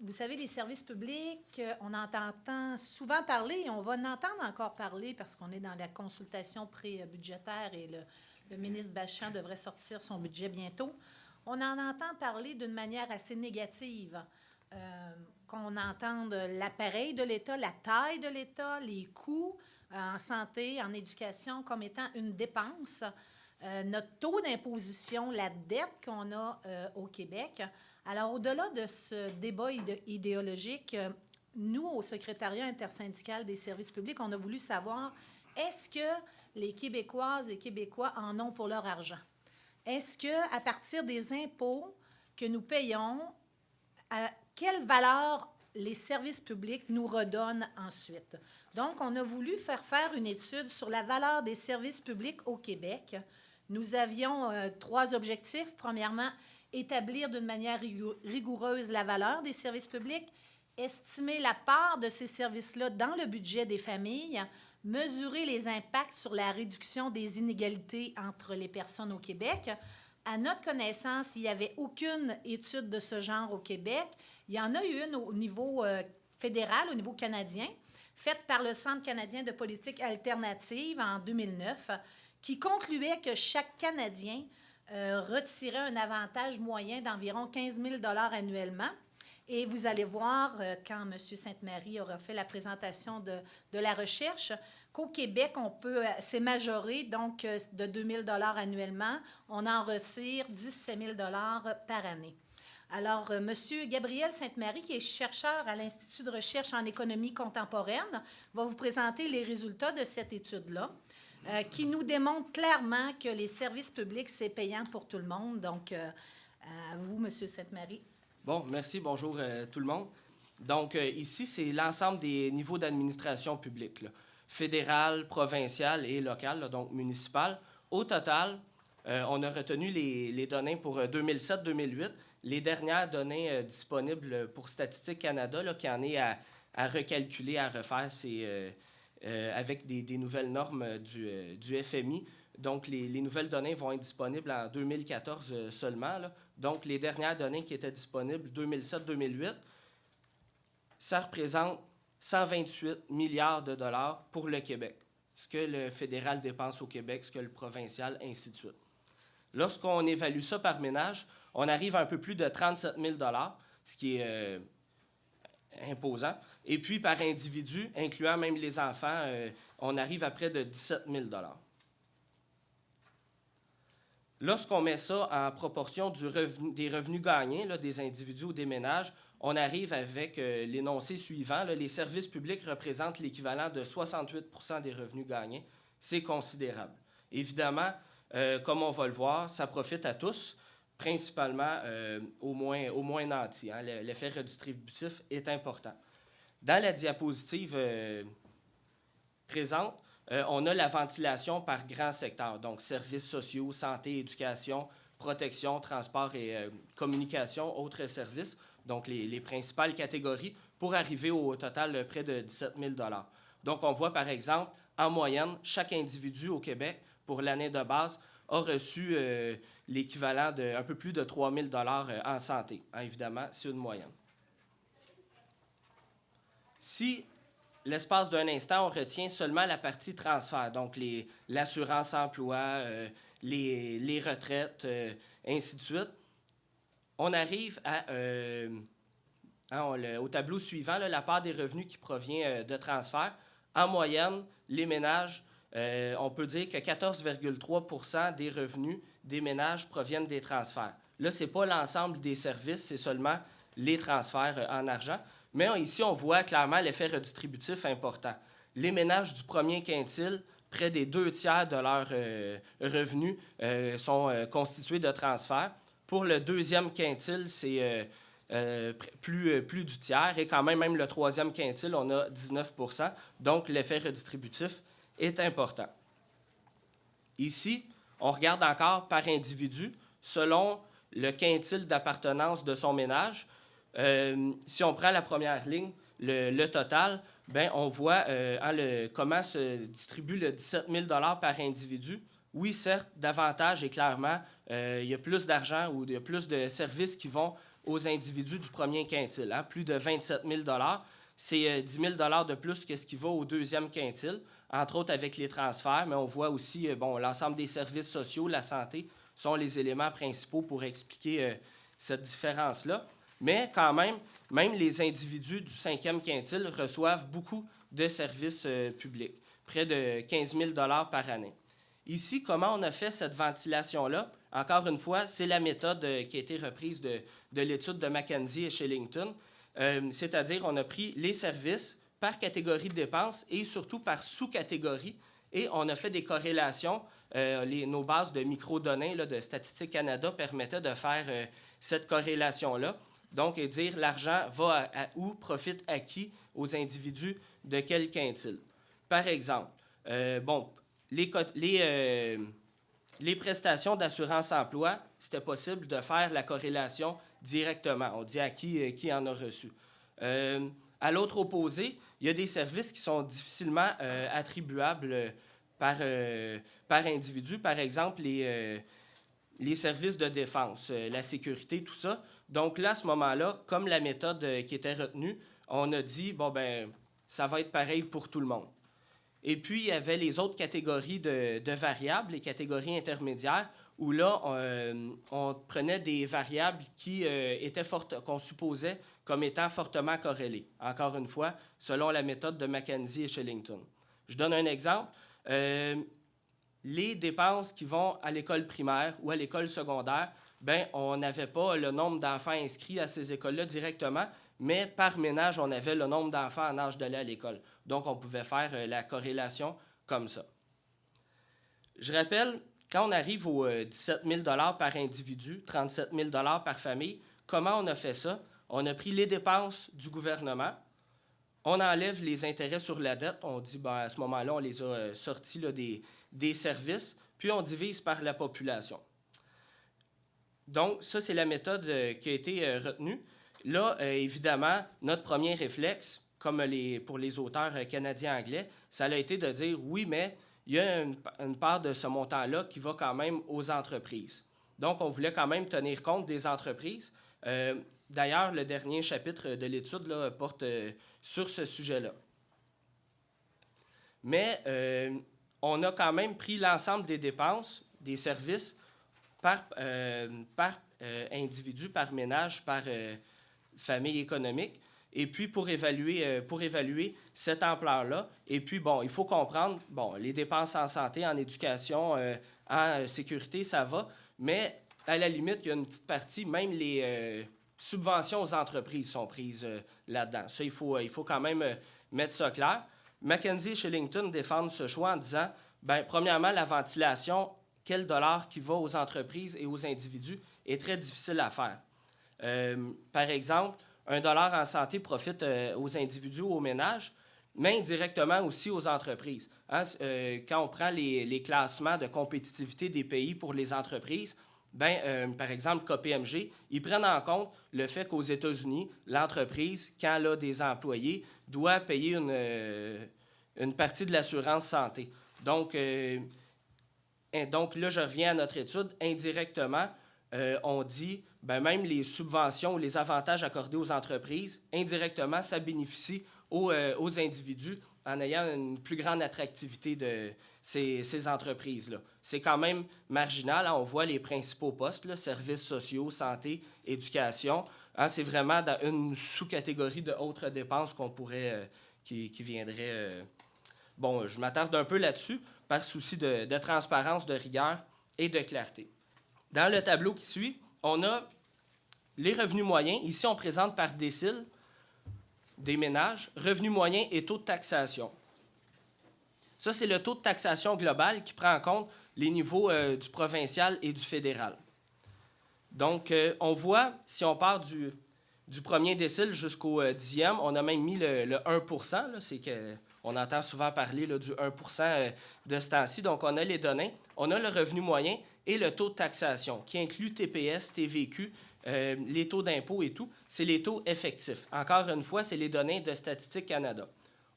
Vous savez, les services publics, on en entend souvent parler et on va en entendre encore parler parce qu'on est dans la consultation pré-budgétaire et le ministre Bachand devrait sortir son budget bientôt. On en entend parler d'une manière assez négative. Qu'on entende l'appareil de l'État, la taille de l'État, les coûts en santé, en éducation comme étant une dépense. Notre taux d'imposition, la dette qu'on a au Québec. Alors, au-delà de ce débat idéologique, nous, au secrétariat intersyndical des services publics, on a voulu savoir, est-ce que les Québécoises et Québécois en ont pour leur argent? Est-ce que, à partir des impôts que nous payons, quelle valeur les services publics nous redonnent ensuite? Donc, on a voulu faire une étude sur la valeur des services publics au Québec. Nous avions 3 objectifs. Premièrement, établir d'une manière rigoureuse la valeur des services publics, estimer la part de ces services-là dans le budget des familles, mesurer les impacts sur la réduction des inégalités entre les personnes au Québec. À notre connaissance, il n'y avait aucune étude de ce genre au Québec. Il y en a eu une au niveau fédéral, au niveau canadien, faite par le Centre canadien de politique alternative en 2009, qui concluait que chaque Canadien retirait un avantage moyen d'environ 15 000 annuellement. Et vous allez voir, quand M. Sainte-Marie aura fait la présentation de la recherche, qu'au Québec, c'est majoré, donc de 2 000 annuellement. On en retire 17 000 par année. Alors, M. Gabriel Sainte-Marie, qui est chercheur à l'Institut de recherche en économie contemporaine, va vous présenter les résultats de cette étude-là, qui nous démontre clairement que les services publics, c'est payant pour tout le monde. Donc, à vous, M. Sainte-Marie. Bon, merci. Bonjour tout le monde. Donc, ici, c'est l'ensemble des niveaux d'administration publique, là, fédéral, provincial et local, là, donc municipal. Au total, on a retenu les données pour 2007-2008. Les dernières données disponibles pour Statistique Canada, là, qui en est à recalculer, à refaire, c'est avec des nouvelles normes du FMI. Donc, les nouvelles données vont être disponibles en 2014 seulement, là. Donc, les dernières données qui étaient disponibles, 2007-2008, ça représente 128 milliards de dollars pour le Québec. Ce que le fédéral dépense au Québec, ce que le provincial, ainsi de suite. Lorsqu'on évalue ça par ménage, on arrive à un peu plus de 37 000 dollars, ce qui est imposant. Et puis, par individu, incluant même les enfants, on arrive à près de 17 000 dollars. Lorsqu'on met ça en proportion des revenus gagnés, là, des individus ou des ménages, on arrive avec l'énoncé suivant. Là, les services publics représentent l'équivalent de 68 % des revenus gagnés. C'est considérable. Évidemment, comme on va le voir, ça profite à tous, principalement au moins nantis. Hein. L'effet redistributif est important. Dans la diapositive présente, on a la ventilation par grands secteurs, donc services sociaux, santé, éducation, protection, transport et communication, autres services, donc les principales catégories, pour arriver au total de près de 17 000 $. Donc, on voit par exemple, en moyenne, chaque individu au Québec, pour l'année de base, a reçu l'équivalent d'un peu plus de 3 000 $ en santé. Hein, évidemment, c'est une moyenne. Si l'espace d'un instant, on retient seulement la partie transfert, donc l'assurance-emploi, les retraites, ainsi de suite. On arrive au tableau suivant, là, la part des revenus qui provient de transfert. En moyenne, les ménages, on peut dire que 14,3 % des revenus des ménages proviennent des transferts. Là, ce n'est pas l'ensemble des services, c'est seulement les transferts en argent. Mais ici, on voit clairement l'effet redistributif important. Les ménages du premier quintile, près des 2/3 de leurs revenus sont constitués de transferts. Pour le deuxième quintile, c'est plus du tiers. Et quand même le troisième quintile, on a 19 %. Donc, l'effet redistributif est important. Ici, on regarde encore par individu, selon le quintile d'appartenance de son ménage. Si on prend la première ligne, le total, ben, on voit comment se distribue le 17 000 $ par individu. Oui, certes, davantage et clairement, il y a plus d'argent ou il y a plus de services qui vont aux individus du premier quintile, hein, plus de 27 000 $. C'est 10 000 $ de plus que ce qui va au deuxième quintile, entre autres avec les transferts, mais on voit aussi l'ensemble des services sociaux, la santé, sont les éléments principaux pour expliquer cette différence-là. Mais quand même les individus du cinquième quintile reçoivent beaucoup de services publics, près de 15 000 $ par année. Ici, comment on a fait cette ventilation-là? Encore une fois, c'est la méthode qui a été reprise de l'étude de McKinsey et Shillington, c'est-à-dire on a pris les services par catégorie de dépenses et surtout par sous-catégorie, et on a fait des corrélations. Nos bases de microdonnées de Statistique Canada permettaient de faire cette corrélation-là. Donc, dire l'argent va à où, profite à qui, aux individus de quel quintile. Par exemple, les prestations d'assurance-emploi, c'était possible de faire la corrélation directement. On dit à qui en a reçu. À l'autre opposé, il y a des services qui sont difficilement attribuables par individu. Par exemple, les services de défense, la sécurité, tout ça. Donc là, à ce moment-là, comme la méthode qui était retenue, on a dit, ça va être pareil pour tout le monde. Et puis, il y avait les autres catégories de variables, les catégories intermédiaires, où là, on prenait des variables qui qu'on supposait comme étant fortement corrélées. Encore une fois, selon la méthode de McKinsey et Shillington. Je donne un exemple. Les dépenses qui vont à l'école primaire ou à l'école secondaire, on n'avait pas le nombre d'enfants inscrits à ces écoles-là directement, mais par ménage, on avait le nombre d'enfants en âge d'aller à l'école. Donc, on pouvait faire la corrélation comme ça. Je rappelle, quand on arrive aux 17 000 $ par individu, 37 000 $ par famille, comment on a fait ça? On a pris les dépenses du gouvernement, on enlève les intérêts sur la dette, on dit, à ce moment-là, on les a sortis là, des services, puis on divise par la population. Donc, ça, c'est la méthode qui a été retenue. Là, évidemment, notre premier réflexe, comme pour les auteurs canadiens-anglais, ça a été de dire, oui, mais il y a une part de ce montant-là qui va quand même aux entreprises. Donc, on voulait quand même tenir compte des entreprises. D'ailleurs, le dernier chapitre de l'étude là, porte sur ce sujet-là. Mais on a quand même pris l'ensemble des dépenses, des services, par individu, par ménage, par famille économique, et puis pour évaluer cette ampleur-là. Et puis, il faut comprendre, les dépenses en santé, en éducation, en sécurité, ça va, mais à la limite, il y a une petite partie, même les subventions aux entreprises sont prises là-dedans. Ça, il faut quand même mettre ça clair. McKinsey et Shillington défendent ce choix en disant, premièrement, la ventilation, quel dollar qui va aux entreprises et aux individus est très difficile à faire. Par exemple, $1 en santé profite aux individus ou aux ménages, mais indirectement aussi aux entreprises. Hein? Quand on prend les classements de compétitivité des pays pour les entreprises, par exemple, KPMG, ils prennent en compte le fait qu'aux États-Unis, l'entreprise, quand elle a des employés, doit payer une partie de l'assurance santé. Donc là, je reviens à notre étude. Indirectement, on dit, même les subventions ou les avantages accordés aux entreprises, indirectement, ça bénéficie aux individus en ayant une plus grande attractivité de ces entreprises-là. C'est quand même marginal. Hein, on voit les principaux postes, là, services sociaux, santé, éducation. Hein, c'est vraiment dans une sous-catégorie de autres dépenses qu'on pourrait, qui viendrait... je m'attarde un peu là-dessus par souci de transparence, de rigueur et de clarté. Dans le tableau qui suit, on a les revenus moyens. Ici, on présente par décile des ménages, revenus moyens et taux de taxation. Ça, c'est le taux de taxation global qui prend en compte les niveaux du provincial et du fédéral. Donc, on voit, si on part du premier décile jusqu'au 10e, on a même mis le 1 %, là, c'est qu'on entend souvent parler là, du 1 % de ce temps-ci. Donc, on a les données, on a le revenu moyen et le taux de taxation, qui inclut TPS, TVQ, les taux d'impôt et tout. C'est les taux effectifs. Encore une fois, c'est les données de Statistique Canada.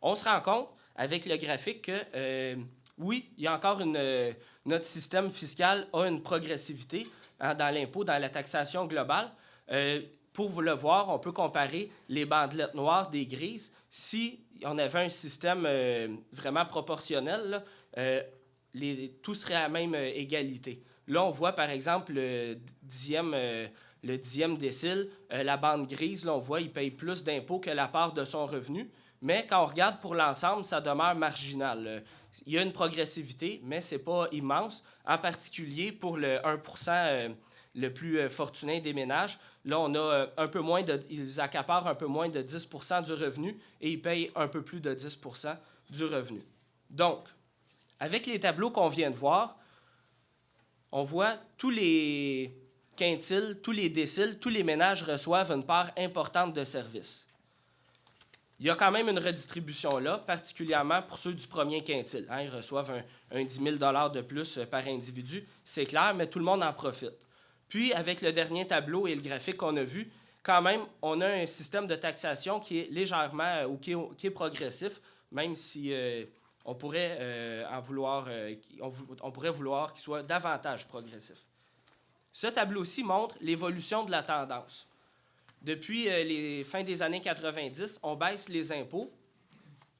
On se rend compte, avec le graphique, que oui, il y a encore notre système fiscal a une progressivité dans l'impôt, dans la taxation globale. pour vous le voir, on peut comparer les bandelettes noires des grises. Si on avait un système vraiment proportionnel, là, tout serait à la même égalité. Là, on voit, par exemple, le dixième décile, la bande grise, là, on voit, il paye plus d'impôts que la part de son revenu. Mais quand on regarde pour l'ensemble, ça demeure marginal. Il y a une progressivité, mais ce n'est pas immense. En particulier pour le 1 le plus fortuné des ménages. Là, on a ils accaparent un peu moins de 10 du revenu et ils payent un peu plus de 10 du revenu. Donc, avec les tableaux qu'on vient de voir, on voit tous les quintiles, tous les déciles, tous les ménages reçoivent une part importante de services. Il y a quand même une redistribution là, particulièrement pour ceux du premier quintile. Hein, ils reçoivent un 10 000 $ de plus par individu, c'est clair, mais tout le monde en profite. Puis, avec le dernier tableau et le graphique qu'on a vu, quand même, on a un système de taxation qui est légèrement ou qui est progressif, même si on pourrait on pourrait vouloir qu'il soit davantage progressif. Ce tableau-ci montre l'évolution de la tendance. Depuis les fins des années 90, on baisse les impôts.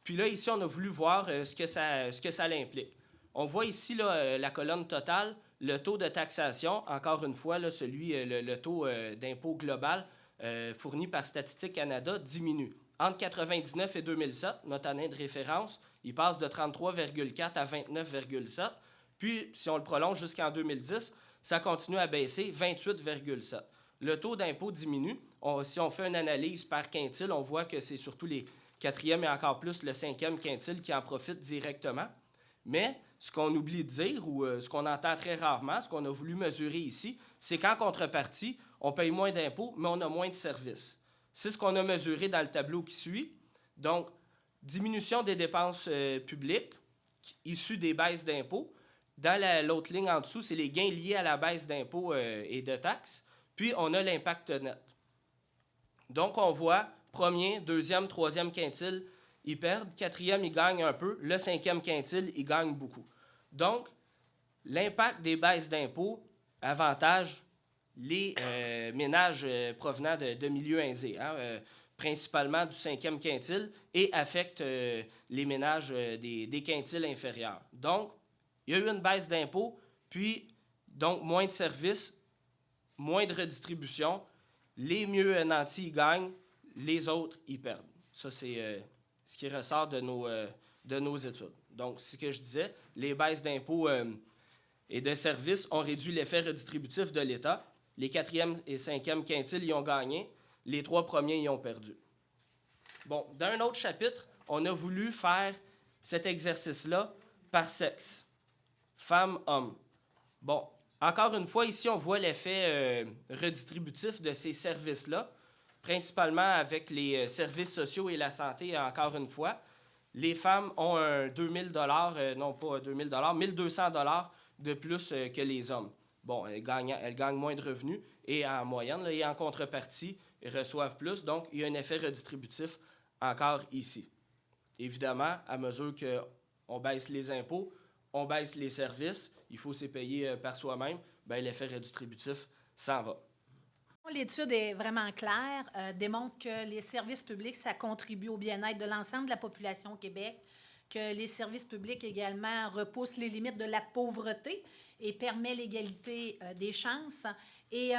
Puis là, ici, on a voulu voir ce que ça implique. On voit ici là, la colonne totale, le taux de taxation, encore une fois, là, le taux d'impôt global fourni par Statistique Canada diminue. Entre 1999 et 2007, notre année de référence, il passe de 33,4 à 29,7. Puis, si on le prolonge jusqu'en 2010, ça continue à baisser, 28,7. Le taux d'impôt diminue. Si on fait une analyse par quintile, on voit que c'est surtout les quatrièmes et encore plus le cinquième quintile qui en profitent directement. Mais ce qu'on oublie de dire, ou ce qu'on entend très rarement, ce qu'on a voulu mesurer ici, c'est qu'en contrepartie, on paye moins d'impôts, mais on a moins de services. C'est ce qu'on a mesuré dans le tableau qui suit. Donc, diminution des dépenses publiques issues des baisses d'impôts. Dans l'autre ligne en dessous, c'est les gains liés à la baisse d'impôts et de taxes. Puis, on a l'impact net. Donc, on voit premier, deuxième, troisième quintile, ils perdent. Quatrième, ils gagnent un peu. Le cinquième quintile, ils gagnent beaucoup. Donc, l'impact des baisses d'impôts avantage les ménages provenant de milieux aisés, hein, principalement du cinquième quintile, et affecte les ménages des quintiles inférieurs. Donc, il y a eu une baisse d'impôts, puis donc moins de services, moins de redistribution. Les mieux nantis, ils gagnent, les autres, ils perdent. Ça, c'est ce qui ressort de nos études. Donc, ce que je disais, les baisses d'impôts et de services ont réduit l'effet redistributif de l'État. Les quatrième et cinquième quintiles y ont gagné. Les trois premiers y ont perdu. Bon, dans un autre chapitre, on a voulu faire cet exercice-là par sexe. Femmes, hommes. Bon, encore une fois, ici, on voit l'effet redistributif de ces services-là, principalement avec les services sociaux et la santé, encore une fois. Les femmes ont un 2 000 non pas 2 000 1 200 $ de plus que les hommes. Bon, elles gagnent moins de revenus et en moyenne, là, et en contrepartie, elles reçoivent plus. Donc, il y a un effet redistributif encore ici. Évidemment, à mesure qu'on baisse les impôts, on baisse les services, il faut s'y payer par soi-même, bien, l'effet redistributif s'en va. L'étude est vraiment claire, démontre que les services publics, ça contribue au bien-être de l'ensemble de la population au Québec, que les services publics également repoussent les limites de la pauvreté et permet l'égalité des chances. Et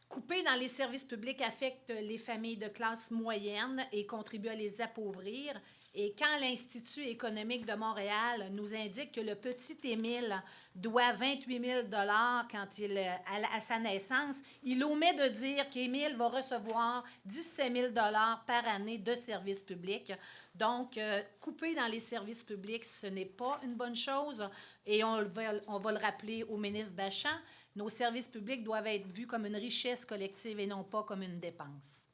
couper dans les services publics affecte les familles de classe moyenne et contribue à les appauvrir. Et quand l'Institut économique de Montréal nous indique que le petit Émile doit 28 000 $ à sa naissance, il omet de dire qu'Émile va recevoir 17 000 $ par année de services publics. Donc, couper dans les services publics, ce n'est pas une bonne chose. Et on va le rappeler au ministre Bachand, nos services publics doivent être vus comme une richesse collective et non pas comme une dépense.